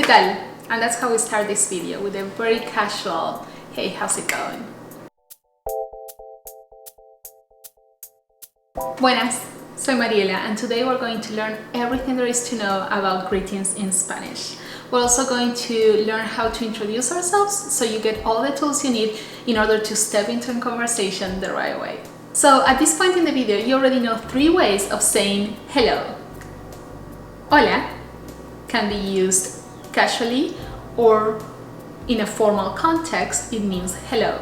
tal? And that's how we start this video, with a very casual, hey, how's it going? Buenas, soy Mariela, and today we're going to learn everything there is to know about greetings in Spanish. We're also going to learn how to introduce ourselves, so you get all the tools you need in order to step into a conversation the right way. So at this point in the video, you already know 3 ways of saying hello. Hola can be used casually, or in a formal context, it means hello.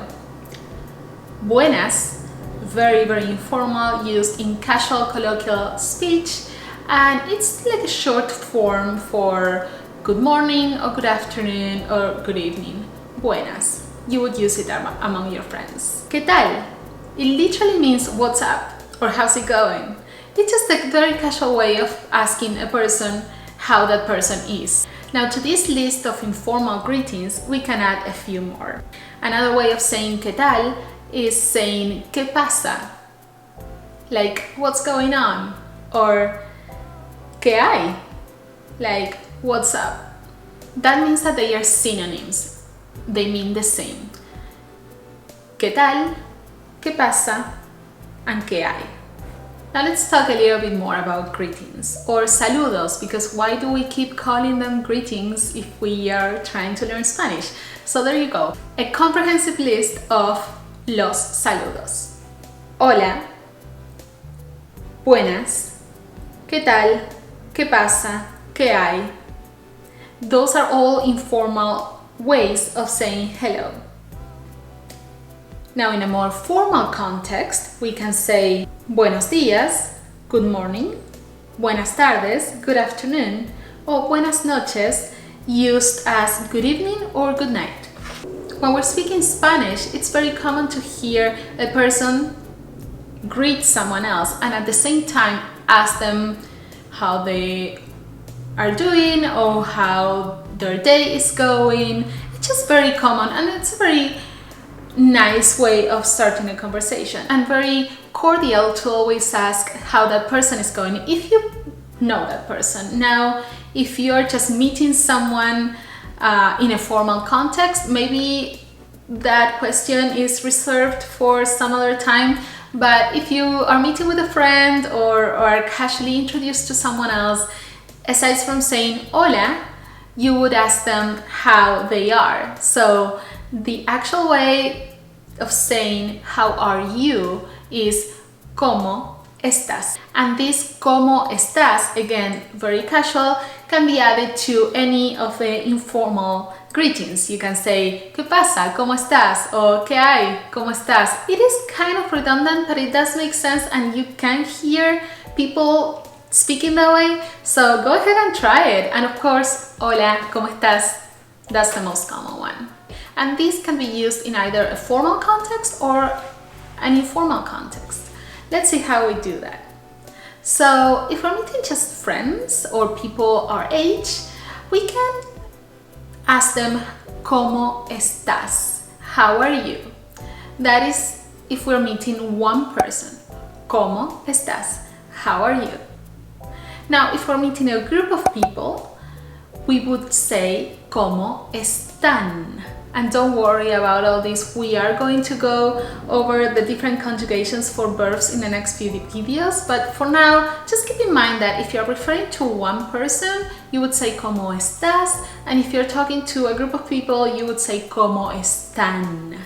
Buenas, very informal, used in casual colloquial speech, and it's like a short form for good morning or good afternoon or good evening. Buenas. You would use it among your friends. ¿Qué tal? It literally means what's up or how's it going. It's just a very casual way of asking a person how that person is. Now, to this list of informal greetings, we can add a few more. Another way of saying ¿qué tal? Is saying ¿qué pasa? Like, what's going on? Or ¿qué hay? Like, what's up? That means that they are synonyms. They mean the same. ¿Qué tal? ¿Qué pasa? And ¿qué hay? Now let's talk a little bit more about greetings, or saludos, because why do we keep calling them greetings if we are trying to learn Spanish? So there you go, a comprehensive list of los saludos. Hola, buenas, ¿qué tal? ¿Qué pasa? ¿Qué hay? Those are all informal ways of saying hello. Now, in a more formal context, we can say buenos días, good morning, buenas tardes, good afternoon, or buenas noches, used as good evening or good night. When we're speaking Spanish, it's very common to hear a person greet someone else and at the same time ask them how they are doing or how their day is going. It's just very common, and it's a very nice way of starting a conversation, and very cordial to always ask how that person is going if you know that person. Now, if you're just meeting someone in a formal context, maybe that question is reserved for some other time. But if you are meeting with a friend or are casually introduced to someone else, aside from saying hola, you would ask them how they are. So the actual way of saying how are you is ¿Cómo estás? And this ¿Cómo estás?, again, very casual, can be added to any of the informal greetings. You can say ¿Qué pasa? ¿Cómo estás? Or ¿Qué hay? ¿Cómo estás? It is kind of redundant, but it does make sense, and you can hear people speaking that way. So go ahead and try it. And of course, hola, ¿cómo estás? That's the most common one. And this can be used in either a formal context or an informal context. Let's see how we do that. So if we're meeting just friends or people our age, we can ask them ¿Cómo estás? How are you? That is if we're meeting one person. ¿Cómo estás? How are you? Now, if we're meeting a group of people, we would say ¿Cómo están? And don't worry about all this. We are going to go over the different conjugations for verbs in the next few videos. But for now, just keep in mind that if you're referring to one person, you would say ¿Cómo estás? And if you're talking to a group of people, you would say ¿Cómo están?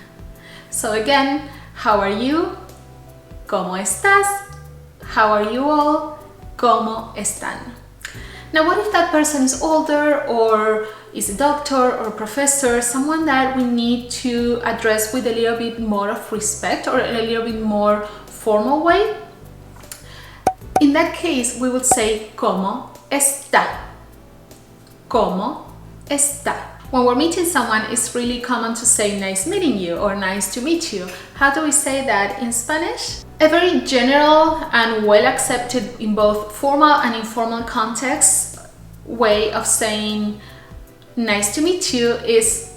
So again, how are you? ¿Cómo estás? How are you all? ¿Cómo están? Now, what if that person is older, or is a doctor or professor, someone that we need to address with a little bit more of respect or in a little bit more formal way? In that case, we would say ¿Cómo está? ¿Cómo está? When we're meeting someone, it's really common to say nice meeting you or nice to meet you. How do we say that in Spanish? A very general and well accepted in both formal and informal contexts way of saying nice to meet you is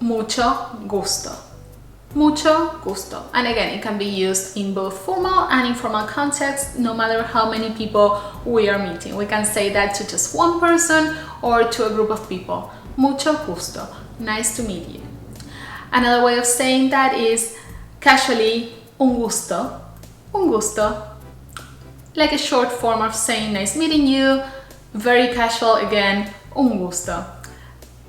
mucho gusto. Mucho gusto. And again, it can be used in both formal and informal contexts, no matter how many people we are meeting. We can say that to just one person, or to a group of people. Mucho gusto. Nice to meet you. Another way of saying that is casually, un gusto. Un gusto. Like a short form of saying nice meeting you. Very casual again, un gusto.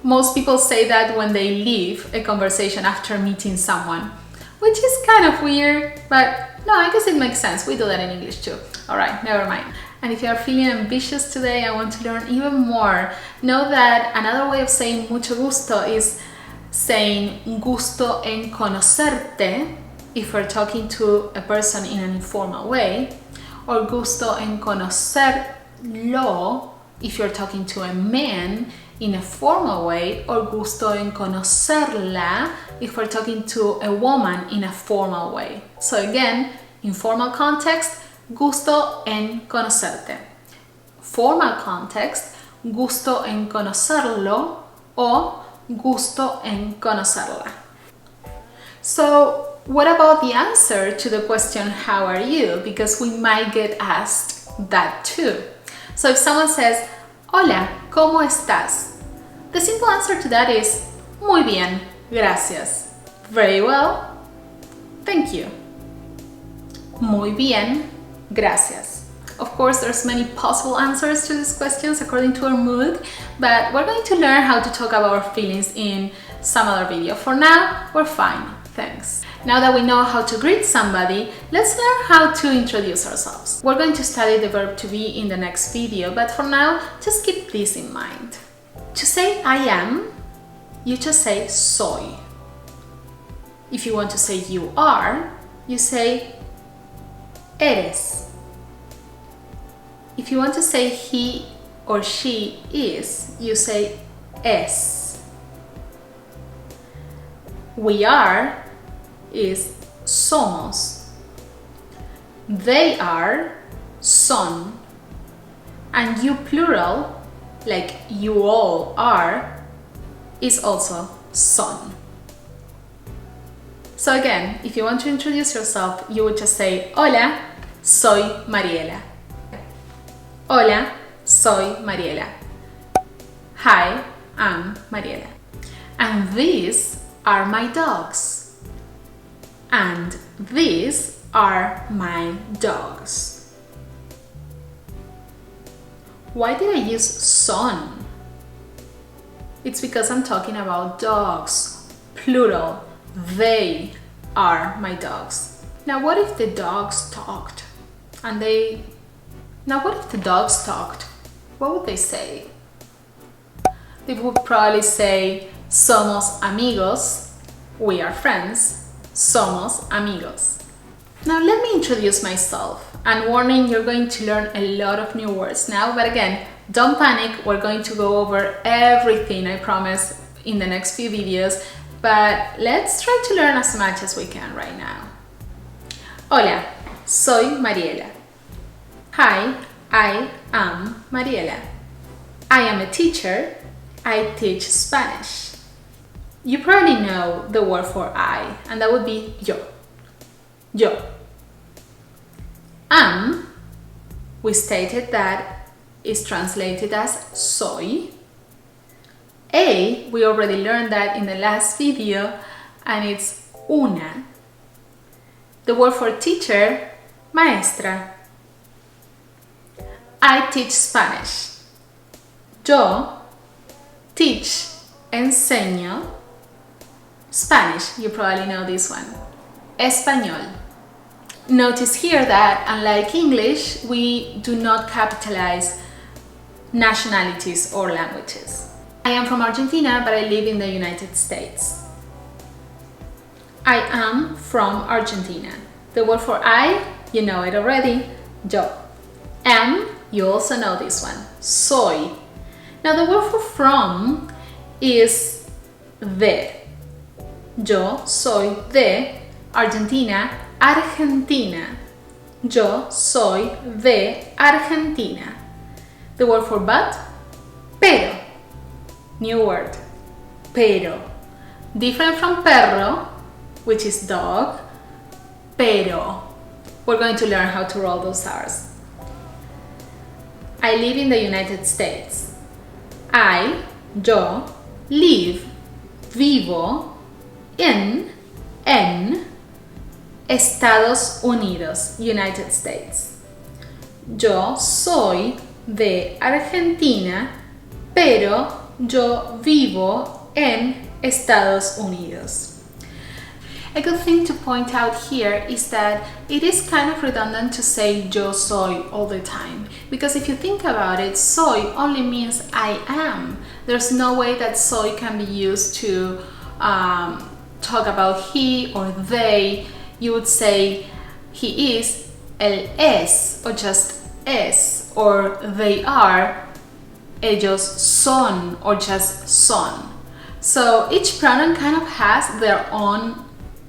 Most people say that when they leave a conversation after meeting someone, which is kind of weird, but no, I guess it makes sense. We do that in English too. All right, never mind. And if you are feeling ambitious today, I want to learn even more. Know that another way of saying mucho gusto is saying gusto en conocerte if we're talking to a person in an informal way, or gusto en conocerlo if you're talking to a man in a formal way, or gusto en conocerla if we're talking to a woman in a formal way. So again, informal context, gusto en conocerte. Formal context, gusto en conocerlo o gusto en conocerla. So what about the answer to the question, how are you? Because we might get asked that too. So if someone says, hola, ¿cómo estás? The simple answer to that is, muy bien, gracias. Very well, thank you. Muy bien, gracias. Of course, there's many possible answers to these questions according to our mood, but we're going to learn how to talk about our feelings in some other video. For now, we're fine, thanks. Now that we know how to greet somebody, let's learn how to introduce ourselves. We're going to study the verb to be in the next video, but for now, just keep this in mind. To say I am, you just say soy. If you want to say you are, you say eres. If you want to say he or she is, you say es. We are is somos. They are son. And you plural, like you all are, is also son. So again, if you want to introduce yourself, you would just say, hola, soy Mariela. Hola, soy Mariela. Hi, I'm Mariela. And these are my dogs. And these are my dogs. Why did I use son? It's because I'm talking about dogs, plural. They are my dogs. Now what if the dogs talked? What would they say? They would probably say, somos amigos, we are friends, somos amigos. Now let me introduce myself. And warning, you're going to learn a lot of new words now, but again, don't panic, we're going to go over everything, I promise, in the next few videos, but let's try to learn as much as we can right now. Hola, soy Mariela. Hi, I am Mariela. I am a teacher, I teach Spanish. You probably know the word for I, and that would be yo. Yo. Am, we stated that is translated as soy. A, we already learned that in the last video, and it's una. The word for teacher, maestra. I teach Spanish. Yo teach, enseño Spanish. You probably know this one. Español. Notice here that, unlike English, we do not capitalize nationalities or languages. I am from Argentina, but I live in the United States. I am from Argentina. The word for I, you know it already, yo. Am, you also know this one, soy. Now the word for from is de. Yo soy de Argentina, Argentina. Yo soy de Argentina. The word for but, pero. New word, pero. Different from perro, which is dog, pero. We're going to learn how to roll those R's. I live in the United States. I, yo, live, vivo, en Estados Unidos, United States. Yo soy de Argentina, pero yo vivo en Estados Unidos. A good thing to point out here is that it is kind of redundant to say yo soy all the time, because if you think about it, soy only means I am. There's no way that soy can be used to talk about he or they. You would say he is, él es, or just es, or they are, ellos son, or just son. So each pronoun kind of has their own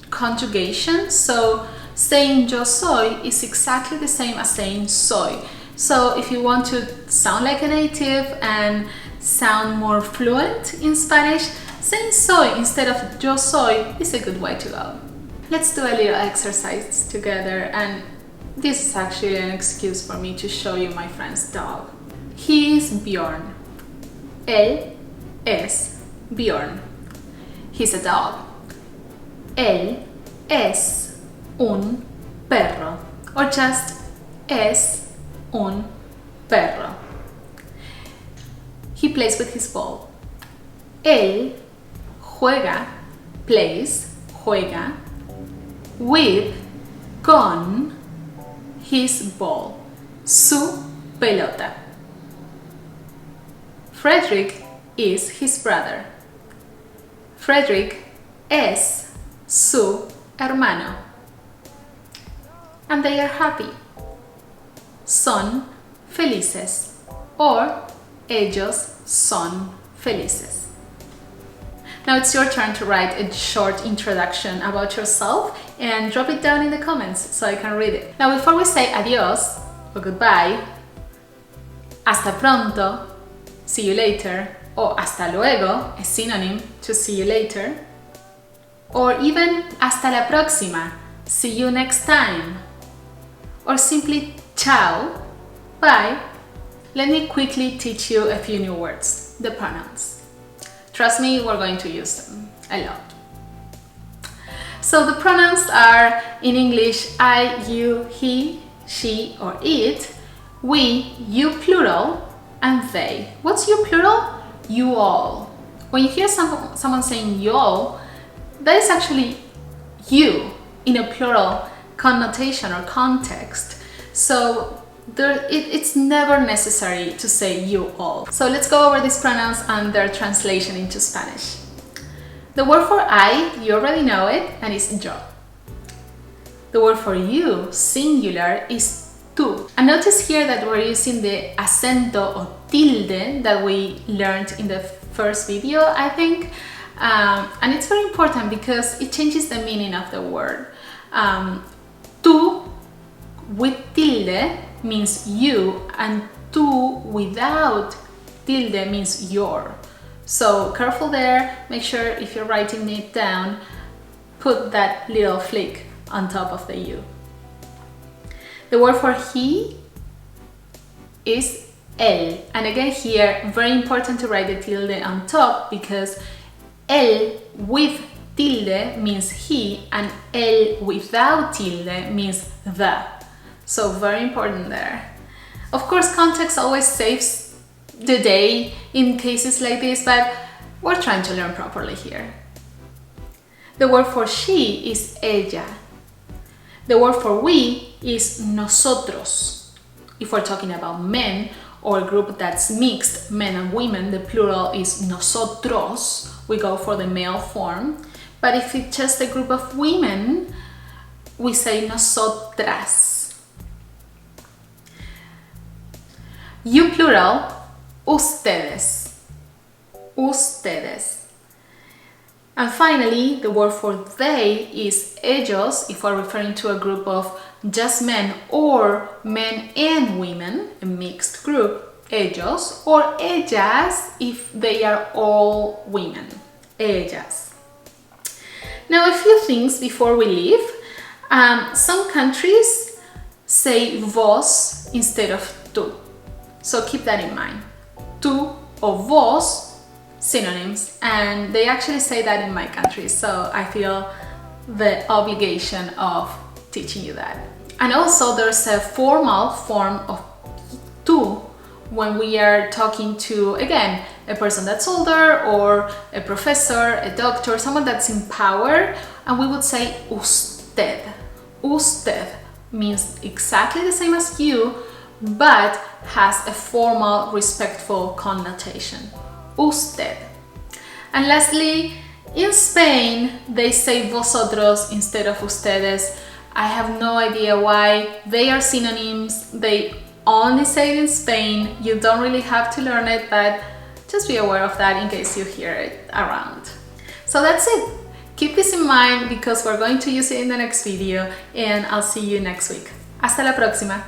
conjugation, so saying yo soy is exactly the same as saying soy. So if you want to sound like a native and sound more fluent in Spanish, saying soy instead of yo soy is a good way to go. Let's do a little exercise together, and this is actually an excuse for me to show you my friend's dog. He is Bjorn. Él es Bjorn. He's a dog. Él es un perro, or just es un perro. He plays with his ball. Él juega, plays, juega, with, con, his ball, su pelota. Frederick is his brother. Frederick es su hermano. And they are happy. Son felices, or ellos son felices. Now it's your turn to write a short introduction about yourself and drop it down in the comments so I can read it. Now before we say adios or goodbye, hasta pronto, see you later, or hasta luego, a synonym to see you later, or even hasta la próxima, see you next time, or simply ciao, bye. Let me quickly teach you a few new words, the pronouns. Trust me, we're going to use them a lot. So the pronouns are in English I, you, he, she or it, we, you plural, and they. What's you plural? You all. When you hear someone saying you all, that is actually you in a plural connotation or context. So it's never necessary to say you all. So let's go over these pronouns and their translation into Spanish. The word for I, you already know it, and it's yo. The word for you, singular, is tú. And notice here that we're using the acento or tilde that we learned in the first video, I think. And it's very important because it changes the meaning of the word. Tú with tilde means you, and tú without tilde means your. So careful there, make sure if you're writing it down, put that little flick on top of the you. The word for he is él, and again here, very important to write the tilde on top because él with tilde means he and él without tilde means the. So very important there. Of course, context always saves the day in cases like this, but we're trying to learn properly here. The word for she is ella. The word for we is nosotros. If we're talking about men or a group that's mixed, men and women, the plural is nosotros. We go for the male form. But if it's just a group of women, we say nosotras. You plural, ustedes. Ustedes. And finally, the word for they is ellos, if we're referring to a group of just men or men and women, a mixed group, ellos, or ellas if they are all women, ellas. Now a few things before we leave. Some countries say vos instead of tú. So keep that in mind. Tú, or vos, synonyms, and they actually say that in my country, so I feel the obligation of teaching you that. And also there's a formal form of tú when we are talking to, again, a person that's older or a professor, a doctor, someone that's in power, and we would say usted. Usted means exactly the same as you, but has a formal, respectful connotation. Usted. And lastly, in Spain, they say vosotros instead of ustedes. I have no idea why. They are synonyms. They only say it in Spain. You don't really have to learn it, but just be aware of that in case you hear it around. So that's it. Keep this in mind because we're going to use it in the next video, and I'll see you next week. Hasta la próxima.